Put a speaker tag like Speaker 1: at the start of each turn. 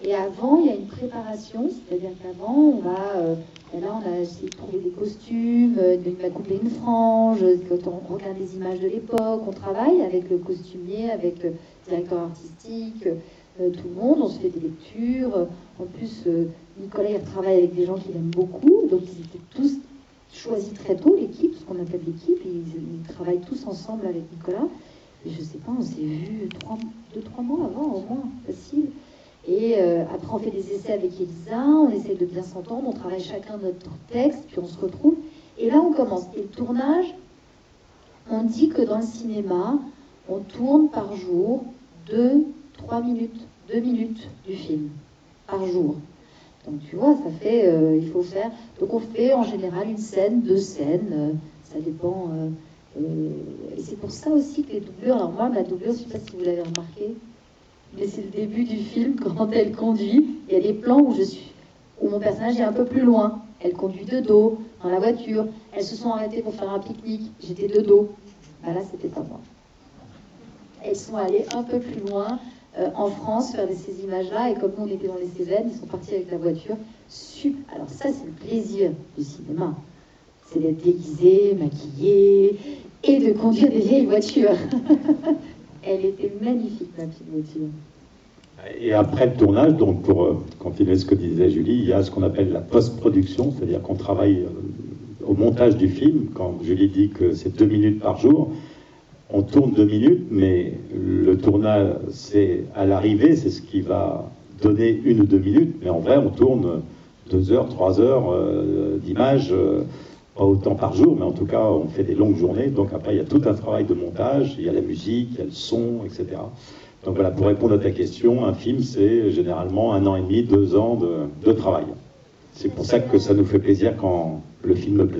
Speaker 1: Et avant, il y a une préparation, c'est-à-dire qu'avant, là, on a essayé de trouver des costumes, il m'a coupé une frange, quand on regarde les images de l'époque, on travaille avec le costumier, avec le directeur artistique, tout le monde, on se fait des lectures. En plus, Nicolas, il travaille avec des gens qu'il aime beaucoup, donc ils étaient tous choisis très tôt, l'équipe, ce qu'on appelle l'équipe, ils travaillent tous ensemble avec Nicolas. Et je sais pas, on s'est vu 2-3 mois avant, au moins, facile. Et après, on fait des essais avec Elisa, on essaie de bien s'entendre, on travaille chacun notre texte, puis on se retrouve. Et là, on commence. Et le tournage, on dit que dans le cinéma, on tourne par jour 2-3 minutes, 2 minutes du film, par jour. Donc tu vois, ça fait, il faut faire... Donc on fait en général une scène, 2 scènes, ça dépend... et c'est pour ça aussi que les doublures... Alors moi, ma doublure, je ne sais pas si vous l'avez remarqué, mais c'est le début du film, quand elle conduit, il y a des plans où mon personnage est un peu plus loin. Elle conduit de dos, dans la voiture. Elles se sont arrêtées pour faire un pique-nique. J'étais de dos. Ben là, c'était pas moi. Elles sont allées un peu plus loin, en France, faire ces images-là. Et comme nous, on était dans les Cévennes, ils sont partis avec la voiture. Super. Alors ça, c'est le plaisir du cinéma. C'est d'être déguisé, maquillé, et de conduire des vieilles voitures. Elle était magnifique, ma petite voiture.
Speaker 2: Et après le tournage, donc pour continuer ce que disait Julie, il y a ce qu'on appelle la post-production, c'est-à-dire qu'on travaille au montage du film. Quand Julie dit que c'est 2 minutes par jour, on tourne 2 minutes, mais le tournage, c'est à l'arrivée, c'est ce qui va donner 1 ou 2 minutes, mais en vrai, on tourne 2 heures, 3 heures d'images, pas autant par jour, mais en tout cas, on fait des longues journées. Donc après, il y a tout un travail de montage, il y a la musique, il y a le son, etc. Donc voilà, pour répondre à ta question, un film, c'est généralement 1 an et demi, 2 ans de travail. C'est pour ça que ça nous fait plaisir quand le film me plaît.